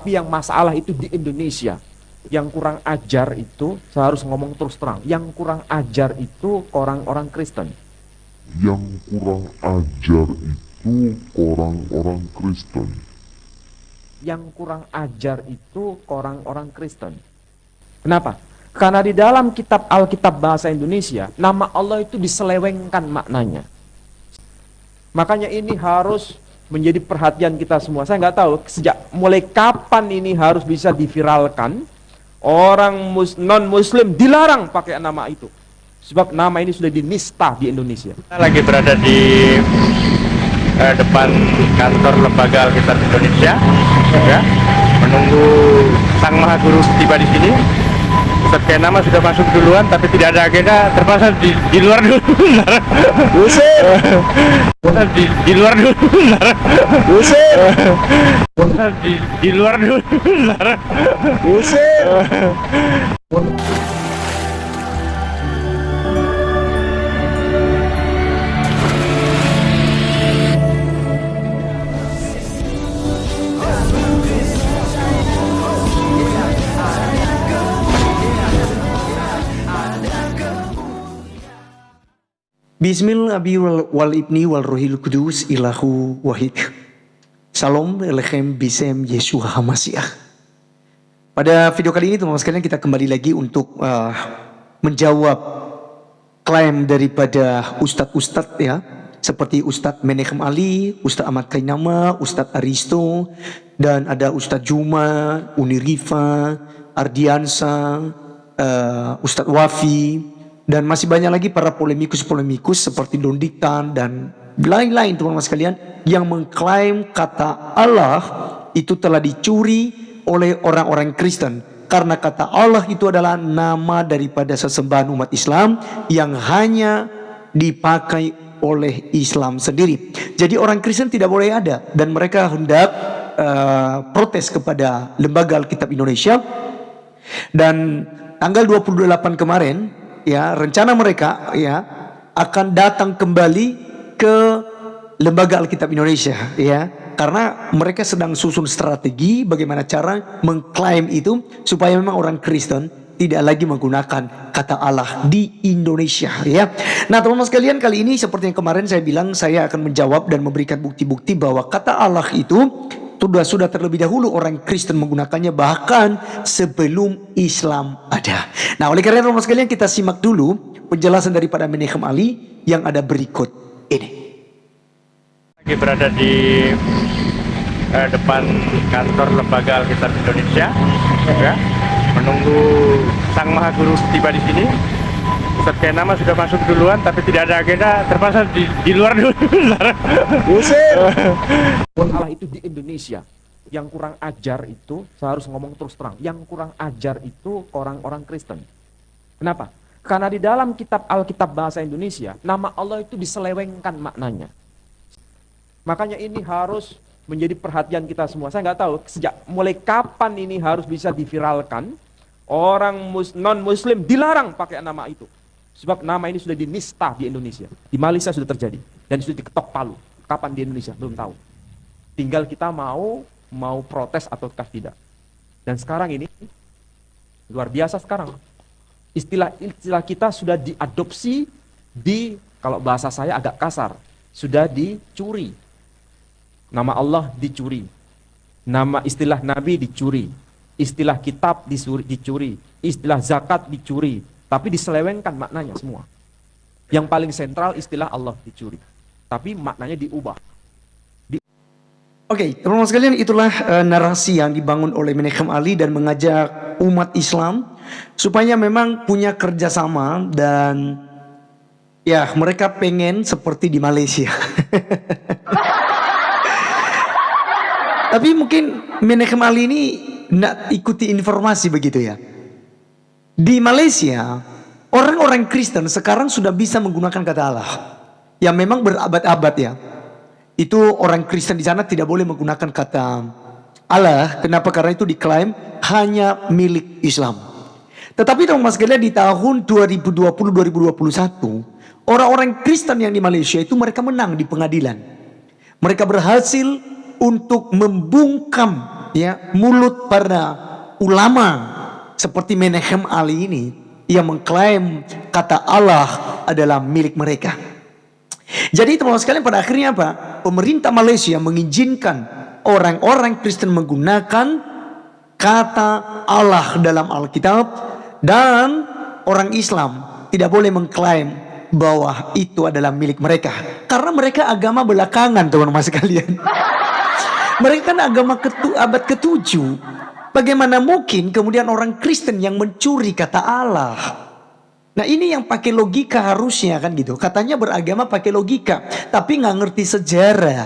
Tapi yang masalah itu di Indonesia. Yang kurang ajar itu, saya harus ngomong terus terang, yang kurang ajar itu orang-orang Kristen. Yang kurang ajar itu orang-orang Kristen. Yang kurang ajar itu orang-orang Kristen. Kenapa? Karena di dalam kitab Alkitab bahasa Indonesia, nama Allah itu diselewengkan maknanya. Makanya ini harus menjadi perhatian kita semua. Saya nggak tahu sejak mulai kapan ini harus bisa diviralkan. Orang non-muslim dilarang pakai nama itu. Sebab nama ini sudah dinista di Indonesia. Kita lagi berada di depan kantor Lembaga Alkitab Indonesia, ya, menunggu Sang Maha Guru tiba di sini. Ustadz Kenama sudah masuk duluan, tapi tidak ada agenda, terpaksa di luar dulu. Usir! Di luar dulu. Usir! Di luar dulu. Usir! Bismillah abi wal ibni wal rohil kudus ilahu wahid. Salam elechem bisem Yeshua Hamasiah. Pada video kali ini teman-teman sekalian kita kembali lagi untuk menjawab klaim daripada ustadz-ustadz ya, seperti Ustadz Menechem Ali, Ustadz Ahmad Kainama, Ustadz Aristo, dan ada Ustadz Juma, Unirifa, Ardiansa, Ustadz Wafi, dan masih banyak lagi para polemikus-polemikus seperti Donditan dan lain-lain teman-teman sekalian yang mengklaim kata Allah itu telah dicuri oleh orang-orang Kristen. Karena kata Allah itu adalah nama daripada sesembahan umat Islam yang hanya dipakai oleh Islam sendiri. Jadi orang Kristen tidak boleh ada, dan mereka hendak protes kepada Lembaga Alkitab Indonesia. Dan tanggal 28 kemarin ya, rencana mereka ya akan datang kembali ke Lembaga Alkitab Indonesia ya, karena mereka sedang susun strategi bagaimana cara mengklaim itu supaya memang orang Kristen tidak lagi menggunakan kata Allah di Indonesia ya. Nah teman-teman sekalian, kali ini seperti yang kemarin saya bilang, saya akan menjawab dan memberikan bukti-bukti bahwa kata Allah itu sudah terlebih dahulu orang Kristen menggunakannya, bahkan sebelum Islam ada. Nah oleh karena itu teman-teman sekalian, kita simak dulu penjelasan daripada Menechem Ali yang ada berikut ini. Lagi berada di depan kantor Lembaga Alkitab Indonesia, ya, menunggu Sang Maha Guru tiba di sini. Ustadz Kenama sudah masuk duluan, tapi tidak ada agenda, terpaksa di luar dulu. Usir! Allah itu di Indonesia. Yang kurang ajar itu, saya harus ngomong terus terang, yang kurang ajar itu orang-orang Kristen. Kenapa? Karena di dalam kitab Alkitab bahasa Indonesia, nama Allah itu diselewengkan maknanya. Makanya ini harus menjadi perhatian kita semua. Saya nggak tahu sejak mulai kapan ini harus bisa diviralkan. Orang non-muslim dilarang pakai nama itu. Sebab nama ini sudah dinista di Indonesia. Di Malaysia sudah terjadi dan sudah diketok palu. Kapan di Indonesia? Belum tahu. Tinggal kita mau protes ataukah tidak. Dan sekarang ini luar biasa sekarang. Istilah kita sudah diadopsi kalau bahasa saya agak kasar, sudah dicuri. Nama Allah dicuri. Nama istilah Nabi dicuri. Istilah kitab dicuri. Istilah zakat dicuri. Tapi diselewengkan maknanya semua. Yang paling sentral istilah Allah dicuri. Tapi maknanya diubah. Oke, teman-teman sekalian, itulah narasi yang dibangun oleh Menechem Ali dan mengajak umat Islam supaya memang punya kerjasama, dan ya mereka pengen seperti di Malaysia. Tapi mungkin Menechem Ali ini tidak ikuti informasi begitu ya. Di Malaysia, orang-orang Kristen sekarang sudah bisa menggunakan kata Allah yang memang berabad-abad ya. Itu orang Kristen di sana tidak boleh menggunakan kata Allah. Kenapa? Karena itu diklaim hanya milik Islam. Tetapi teman-teman sekalian, di tahun 2020-2021, orang-orang Kristen yang di Malaysia itu mereka menang di pengadilan. Mereka berhasil untuk membungkam ya mulut para ulama seperti Menahem Ali ini yang mengklaim kata Allah adalah milik mereka. Jadi teman-teman sekalian, pada akhirnya apa? Pemerintah Malaysia mengizinkan orang-orang Kristen menggunakan kata Allah dalam Alkitab, dan orang Islam tidak boleh mengklaim bahwa itu adalah milik mereka. Karena mereka agama belakangan, teman-teman sekalian. Mereka kan agama abad ke-7. Bagaimana mungkin kemudian orang Kristen yang mencuri kata Allah? Nah, ini yang pakai logika harusnya kan gitu. Katanya beragama pakai logika, tapi nggak ngerti sejarah.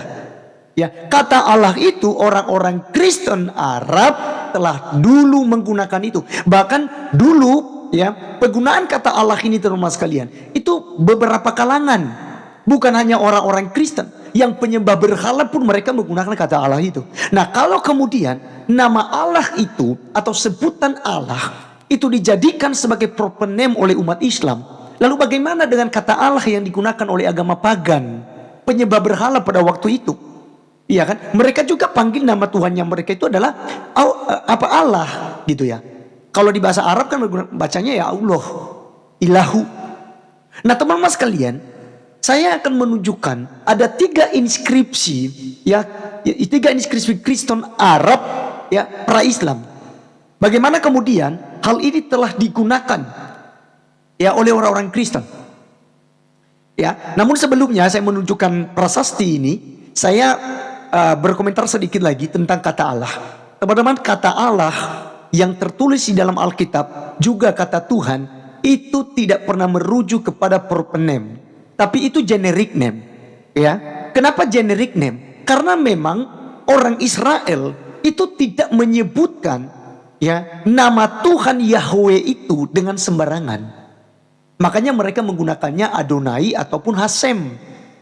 Ya, kata Allah itu orang-orang Kristen Arab telah dulu menggunakan itu. Bahkan dulu ya, penggunaan kata Allah ini teman-teman sekalian, itu beberapa kalangan, bukan hanya orang-orang Kristen. Yang penyembah berhala pun mereka menggunakan kata Allah itu. Nah, kalau kemudian nama Allah itu atau sebutan Allah itu dijadikan sebagai proper name oleh umat Islam, lalu bagaimana dengan kata Allah yang digunakan oleh agama pagan, penyembah berhala pada waktu itu? Iya kan? Mereka juga panggil nama Tuhannya mereka itu adalah Allah gitu ya. Kalau di bahasa Arab kan bacanya ya Allah, Ilahu. Nah, teman-teman sekalian, saya akan menunjukkan ada 3 inskripsi ya, 3 inskripsi Kristen Arab ya, pra Islam. Bagaimana kemudian hal ini telah digunakan ya oleh orang-orang Kristen. Ya, namun sebelumnya saya menunjukkan prasasti ini, saya berkomentar sedikit lagi tentang kata Allah. Teman-teman, kata Allah yang tertulis di dalam Alkitab juga kata Tuhan itu tidak pernah merujuk kepada proper name, tapi itu generic name. Ya, kenapa generic name? Karena memang orang Israel itu tidak menyebutkan ya nama Tuhan Yahweh itu dengan sembarangan. Makanya mereka menggunakannya Adonai ataupun Hasem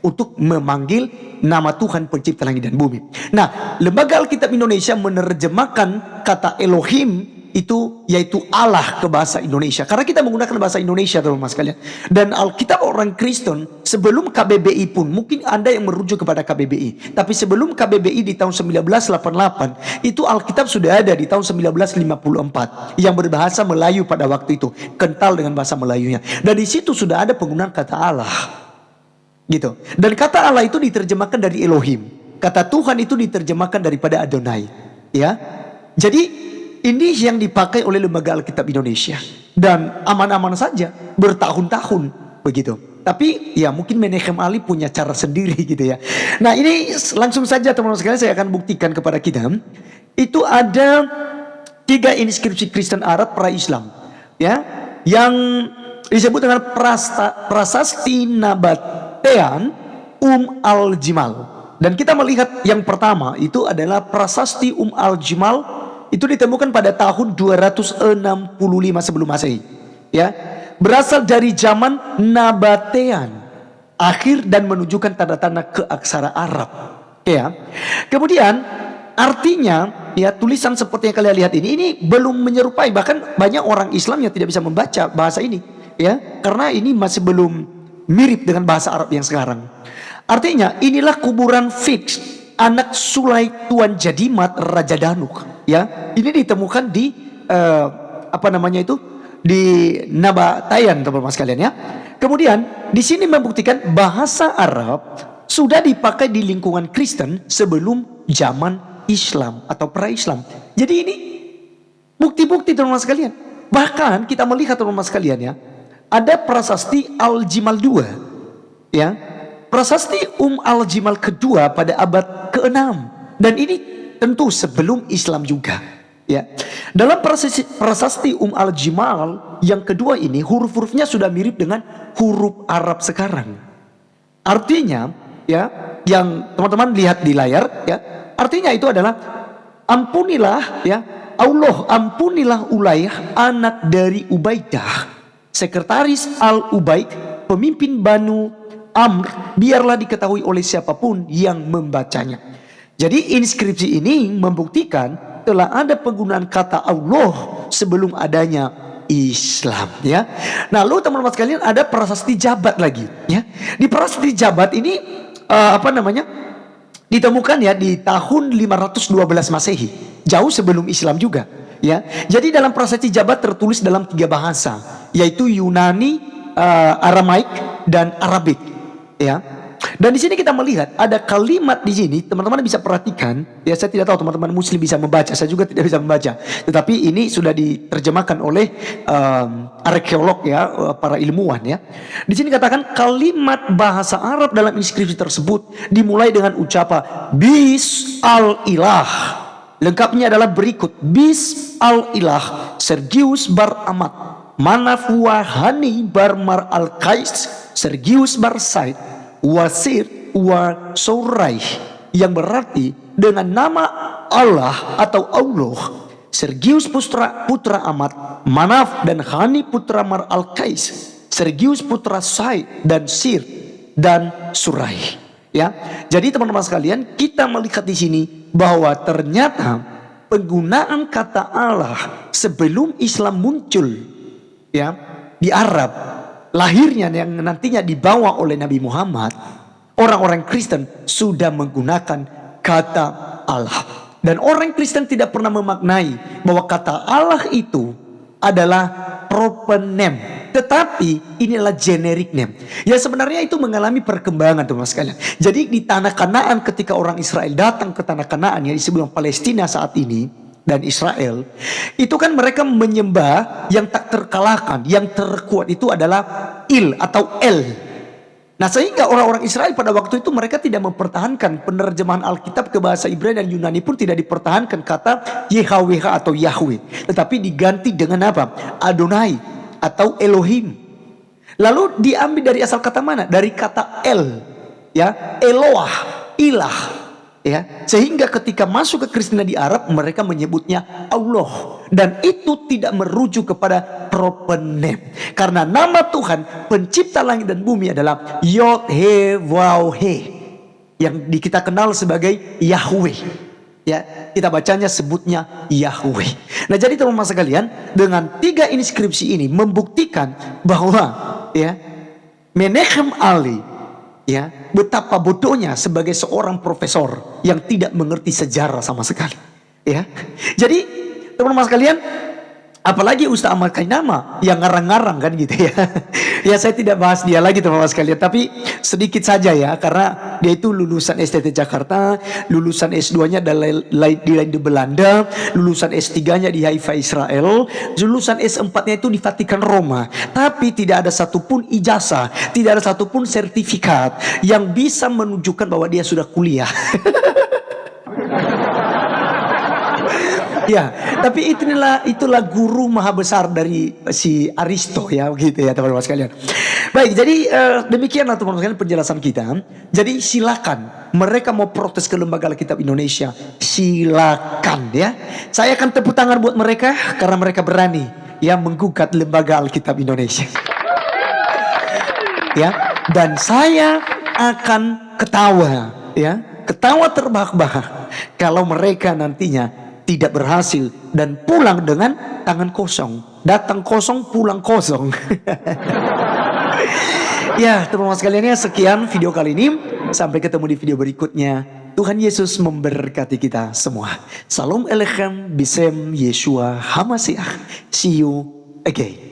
untuk memanggil nama Tuhan pencipta langit dan bumi. Nah, Lembaga Alkitab Indonesia menerjemahkan kata Elohim itu yaitu Allah ke bahasa Indonesia. Karena kita menggunakan bahasa Indonesia, teman-teman sekalian. Dan Alkitab orang Kristen sebelum KBBI pun, mungkin Anda yang merujuk kepada KBBI. Tapi sebelum KBBI di tahun 1988, itu Alkitab sudah ada di tahun 1954 yang berbahasa Melayu pada waktu itu, kental dengan bahasa Melayunya. Dan di situ sudah ada penggunaan kata Allah. Gitu. Dan kata Allah itu diterjemahkan dari Elohim. Kata Tuhan itu diterjemahkan daripada Adonai. Ya. Jadi ini yang dipakai oleh Lembaga Alkitab Indonesia. Dan aman-aman saja, bertahun-tahun begitu. Tapi ya mungkin Menahem Ali punya cara sendiri gitu ya. Nah, ini langsung saja teman-teman sekalian saya akan buktikan kepada kita. Itu ada 3 inskripsi Kristen Arab pra Islam ya, yang disebut dengan prasasti Nabatean Al-Jimal. Dan kita melihat yang pertama itu adalah prasasti Al-Jimal. Itu ditemukan pada tahun 265 sebelum Masehi. Ya, berasal dari zaman Nabatean akhir dan menunjukkan tanda-tanda keaksara Arab. Ya. Kemudian artinya ya, tulisan seperti yang kalian lihat ini belum menyerupai, bahkan banyak orang Islam yang tidak bisa membaca bahasa ini. Ya, karena ini masih belum mirip dengan bahasa Arab yang sekarang. Artinya inilah kuburan fix anak Sulai Tuan Jadimat Raja Danuk. Ya, ini ditemukan di di Nabatean, teman-teman sekalian ya. Kemudian di sini membuktikan bahasa Arab sudah dipakai di lingkungan Kristen sebelum zaman Islam atau pra-Islam. Jadi ini bukti-bukti, teman-teman sekalian. Bahkan kita melihat, teman-teman sekalian ya, ada prasasti Al-Jimal II ya. Prasasti Al-Jimal kedua pada abad ke-6, dan ini tentu sebelum Islam juga ya. Dalam prasasti Al-Jimal yang kedua ini, huruf-hurufnya sudah mirip dengan huruf Arab sekarang. Artinya ya, yang teman-teman lihat di layar ya, artinya itu adalah ampunilah ya Allah, ampunilah Ulayah anak dari Ubaidah, sekretaris Al-Ubaid, pemimpin Banu Amr, biarlah diketahui oleh siapapun yang membacanya. Jadi inskripsi ini membuktikan telah ada penggunaan kata Allah sebelum adanya Islam ya. Nah, lalu teman-teman sekalian ada prasasti Jabat lagi ya. Di prasasti Jabat ini Ditemukan ya di tahun 512 Masehi, jauh sebelum Islam juga. Ya, jadi dalam prasasti Jabat tertulis dalam 3 bahasa, yaitu Yunani, Aramaik, dan Arabik. Ya, dan di sini kita melihat ada kalimat di sini, teman-teman bisa perhatikan. Ya, saya tidak tahu teman-teman Muslim bisa membaca, saya juga tidak bisa membaca. Tetapi ini sudah diterjemahkan oleh arkeolog ya, para ilmuwan ya. Di sini katakan kalimat bahasa Arab dalam inskripsi tersebut dimulai dengan ucapan Bis al-Ilah. Lengkapnya adalah berikut: Bis al-Ilah Sergius bar Amat Manaf wa Hani bar Mar al-Qais Sergius bar Said Wasir wa Saurai, yang berarti dengan nama Allah atau Allah, Sergius putra Amat, Manaf dan Hani putra Mar al-Qais, Sergius putra Said dan Sir dan Surai. Ya, jadi teman-teman sekalian, kita melihat di sini bahwa ternyata penggunaan kata Allah sebelum Islam muncul ya di Arab, lahirnya yang nantinya dibawa oleh Nabi Muhammad, orang-orang Kristen sudah menggunakan kata Allah. Dan orang Kristen tidak pernah memaknai bahwa kata Allah itu adalah proper name, tetapi inilah generic name. Ya, sebenarnya itu mengalami perkembangan teman sekalian. Jadi di tanah Kanaan, ketika orang Israel datang ke tanah Kanaan yang disebut Palestina saat ini dan Israel, itu kan mereka menyembah yang tak terkalahkan, yang terkuat itu adalah Il atau El. Nah, sehingga orang-orang Israel pada waktu itu mereka tidak mempertahankan penerjemahan Alkitab ke bahasa Ibrani dan Yunani pun tidak dipertahankan kata YHWH atau Yahweh, tetapi diganti dengan apa? Adonai atau Elohim. Lalu diambil dari asal kata mana? Dari kata El, ya, Eloah, ilah. Ya, sehingga ketika masuk ke Kristen di Arab mereka menyebutnya Allah, dan itu tidak merujuk kepada proper name, karena nama Tuhan pencipta langit dan bumi adalah Yod He Waw He, yang kita kenal sebagai Yahweh. Ya, kita bacanya sebutnya Yahweh. Nah, jadi teman-teman sekalian, dengan 3 inskripsi ini membuktikan bahwa ya Menachem Ali ya betapa bodohnya sebagai seorang profesor yang tidak mengerti sejarah sama sekali. Ya, jadi teman-teman sekalian, apalagi Ustaz Ahmad Kainama yang ngarang-ngarang kan gitu ya. Ya, saya tidak bahas dia lagi teman-teman sekalian, tapi sedikit saja ya, karena dia itu lulusan STT Jakarta, lulusan S2-nya di Belanda, lulusan S3-nya di Haifa Israel, lulusan S4-nya itu di Vatikan Roma, tapi tidak ada satupun ijazah, tidak ada satupun sertifikat yang bisa menunjukkan bahwa dia sudah kuliah. Ya, tapi itulah guru maha besar dari si Aristo ya, begitu ya teman-teman sekalian. Baik, jadi demikianlah teman-teman sekalian penjelasan kita. Jadi silakan, mereka mau protes ke Lembaga Alkitab Indonesia, silakan ya. Saya akan tepuk tangan buat mereka karena mereka berani ya menggugat Lembaga Alkitab Indonesia. Ya, dan saya akan ketawa ya, ketawa terbahak-bahak kalau mereka nantinya tidak berhasil dan pulang dengan tangan kosong. Datang kosong, pulang kosong. Ya, teman-teman sekalian, ya sekian video kali ini. Sampai ketemu di video berikutnya. Tuhan Yesus memberkati kita semua. Salam Elechem Bisem Yeshua Hamasiah. See you again.